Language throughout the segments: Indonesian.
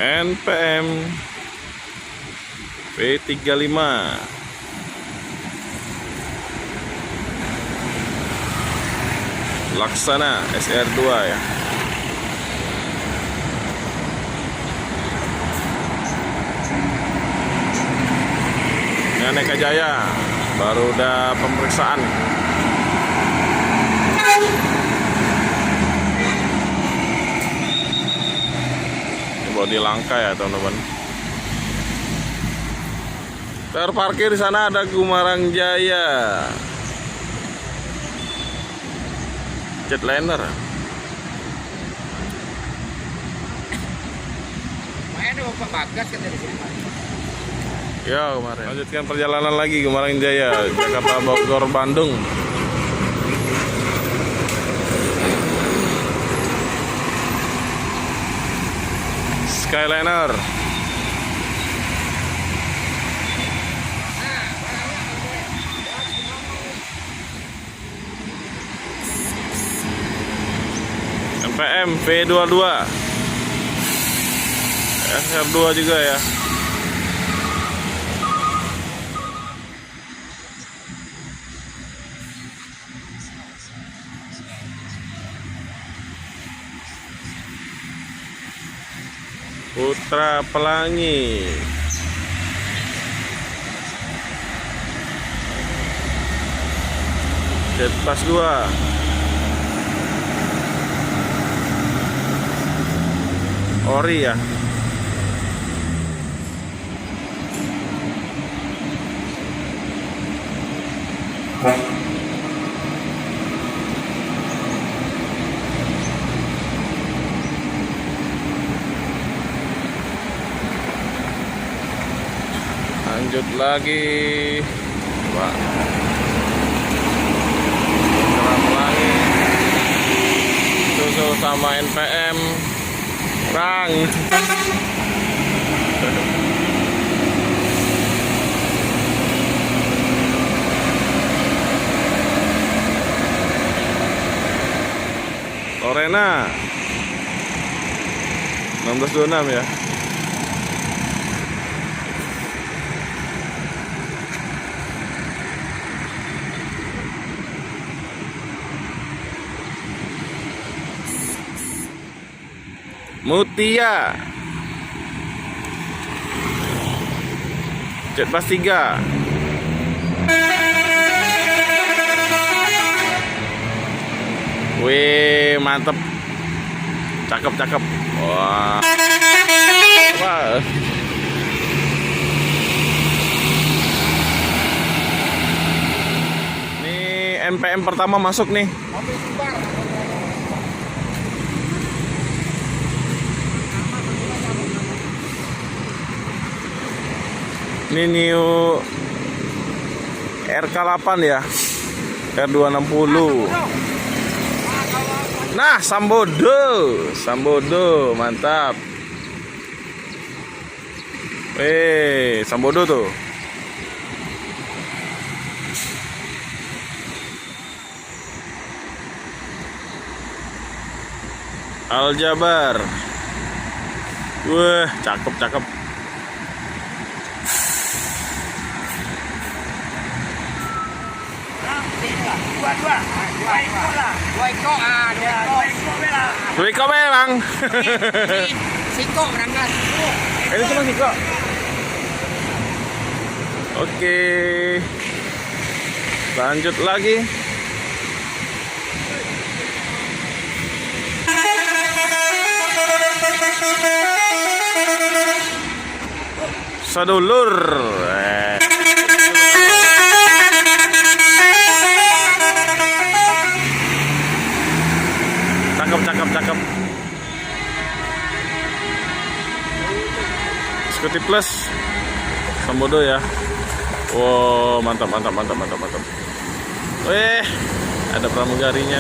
NPM V35 Laksana SR2 ya. Ini Aneka Jaya baru udah pemeriksaan. Bodi langka ya teman-teman. Terparkir di sana ada Gumarang Jaya Jetliner. Main ada Bapak Bagas kan dari sini, Pak. Ya kemarin. Lanjutkan perjalanan lagi Gumarang Jaya, Jakarta, Bogor, Bandung. Skyliner. NPM V22 SR2 juga ya. Putra Pelangi. Jetpas 2. Ori ya. Lanjut lagi, Pak. Putra Pelangi susul sama NPM Rang. Lorena 1626 ya. Mutia Jetpas 3. Wih, mantep. Cakep. Wah. Apa? Ini NPM pertama masuk nih. Ini new RK8 ya, R260. Nah, Sambodo, mantap. Sambodo tuh. Aljabar. Wah, cakep. Dua ekor memang. Siko berangkat. Ini cuma Siko. Oke. Lanjut lagi. Sadulur. Cakep. Skuti Plus Sambodo ya. Wow, mantap. Wih, ada pramugarinya.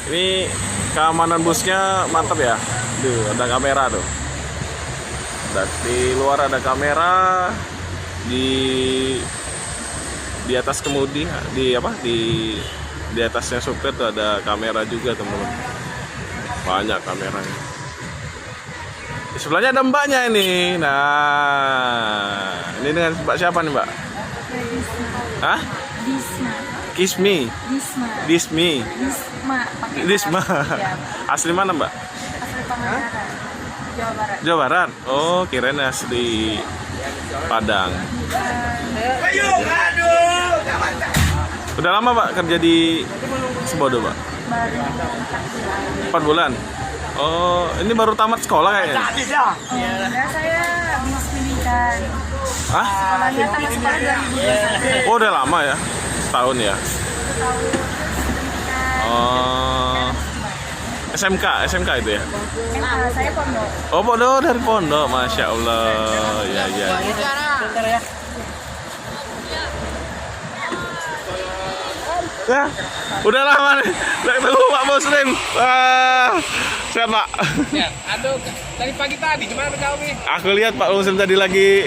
Ini keamanan busnya mantap ya. Duh, ada kamera tuh. Di luar ada kamera, di atas kemudi, di atasnya supir tuh ada kamera juga teman-teman. Banyak kameranya. Di sebelahnya ada mbaknya ini. Nah, ini dengan mbak siapa nih, Mbak? Hah? Disma. Kismi. Disma. Dismi. Disma. Pakai Disma. Iya. Asli mana, Mbak? Asli Pangandaran, Jawa Barat. Jawa Barat. Oh, kirain asli Padang. Udah lama, Pak, kerja di Sembodo, Pak? Baru 4 bulan. 4 bulan. Oh, ini baru tamat sekolah kayaknya. Oh, enggak, saya habis pendidikan. Hah? Sekolahnya tamat sekolah 2021. Oh, udah lama ya? Setahun ya? Oh, SMK itu ya? Saya pondok. Oh, pondok, dari pondok, Masya Allah. Ya, ya. Ya, udah lama nih. Udah ketemu Pak Muslim. Siap, Pak. Ya, aduh, dari pagi tadi gimana kau nih? Aku lihat Pak Muslim tadi lagi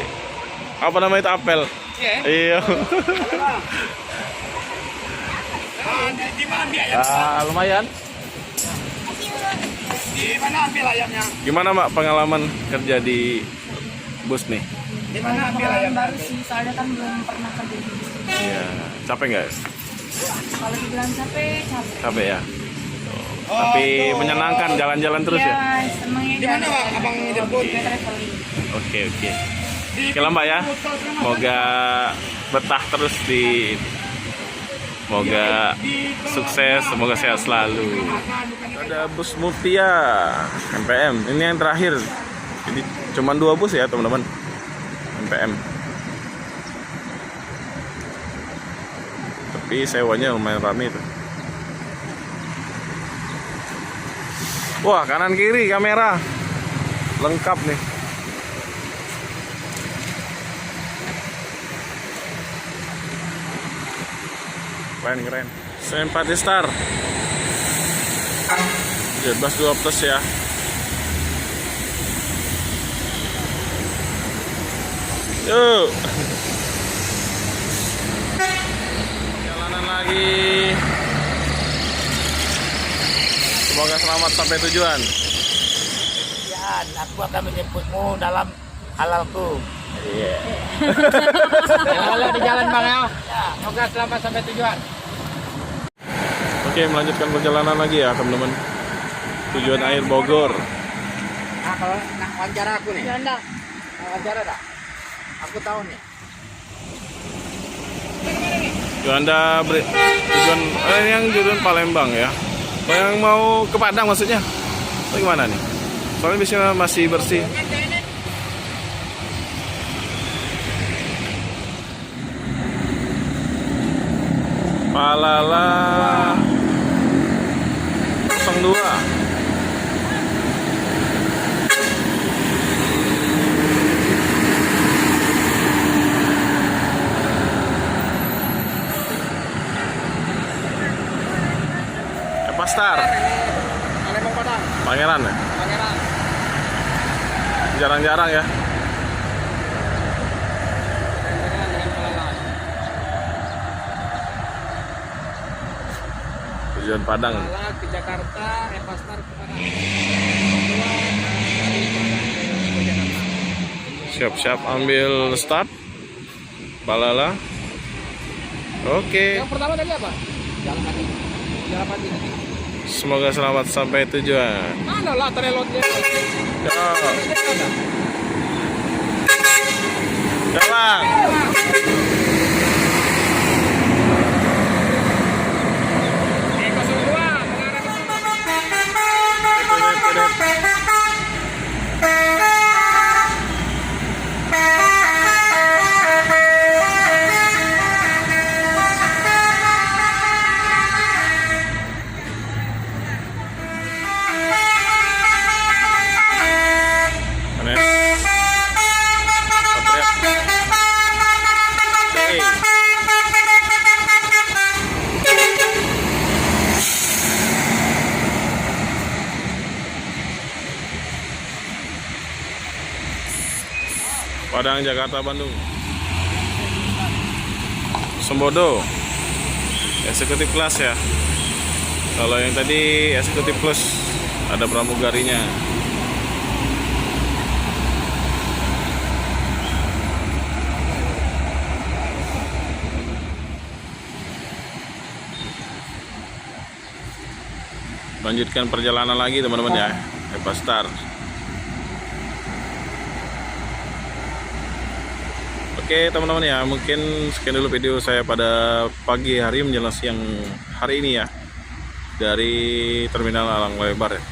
apa namanya itu apel. Iya. Iya. Di mana biaya? Lumayan. Di mana ambil ayamnya? Gimana, Mak, pengalaman kerja di bus nih? Di mana ambil Pengalaman ayamnya? baru sih, soalnya kan belum pernah kerja di sini. Iya. Capek nggak? Kalau dibilang capek, capek. Capek ya. Tapi menyenangkan jalan-jalan terus ya. Iya, senangnya Di mana, Pak? Abang jemput? traveling. Oke. Oke lah, Mbak ya. Semoga betah terus di. Semoga sukses, semoga sehat selalu. Ada bus Mutia MPM. Ini yang terakhir. Jadi cuma 2 bus ya, teman-teman. MPM. Tapi sewanya lumayan ramai itu. Wah, kanan kiri kamera lengkap nih. Keren. Simpati Star. Bebas 2 plus ya. Yuk. Jalanan lagi. Semoga selamat sampai tujuan. Ya, aku akan menjemputmu dalam halalku. Iya. Halo di jalan Bang ya. Semoga selamat sampai tujuan. Oke, melanjutkan perjalanan lagi ya, teman-teman. Tujuan akhir Bogor. Nah, kalau nak wawancara aku nih. Janda. Wawancara dah. Aku tahu nih. Juanda tujuan yang tujuan Palembang ya. Yang mau ke Padang maksudnya? Atau gimana nih? Soalnya biasanya masih bersih. Palala 02. Pastar, Palembang Padang. Pangeran ya? Pangeran. Jarang-jarang ya. Tujuan Padang. Palembang ke Jakarta, Pastar ke Padang. Siap-siap ambil start. Balala. Oke. Yang pertama tadi apa? Jalan kaki. Jalan kaki. Semoga selamat sampai tujuan. Mana lah trelotnya? Jalan. Padang, Jakarta, Bandung. Sembodo eksekutif kelas ya. Kalau yang tadi eksekutif plus Ada pramugarinya. Lanjutkan perjalanan lagi teman-teman ya, Epastar. Oke teman-teman ya, mungkin sekian dulu video saya pada pagi hari menjelang siang hari ini ya, dari Terminal Alang Lebar ya.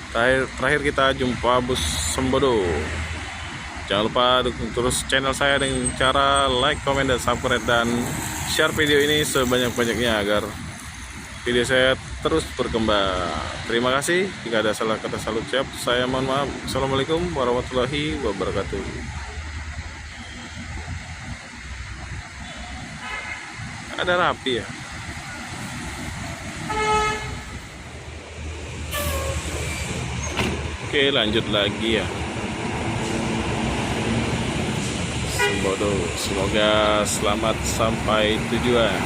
Terakhir kita jumpa bus Sembodo. Jangan lupa dukung terus channel saya dengan cara like, komen, dan subscribe, dan share video ini sebanyak-banyaknya agar video saya terus berkembang. Terima kasih. Jika ada salah kata salah ucap, saya mohon maaf. Assalamualaikum warahmatullahi wabarakatuh. Ada rapi ya. Oke, lanjut lagi ya. Sembodo, semoga selamat sampai tujuan.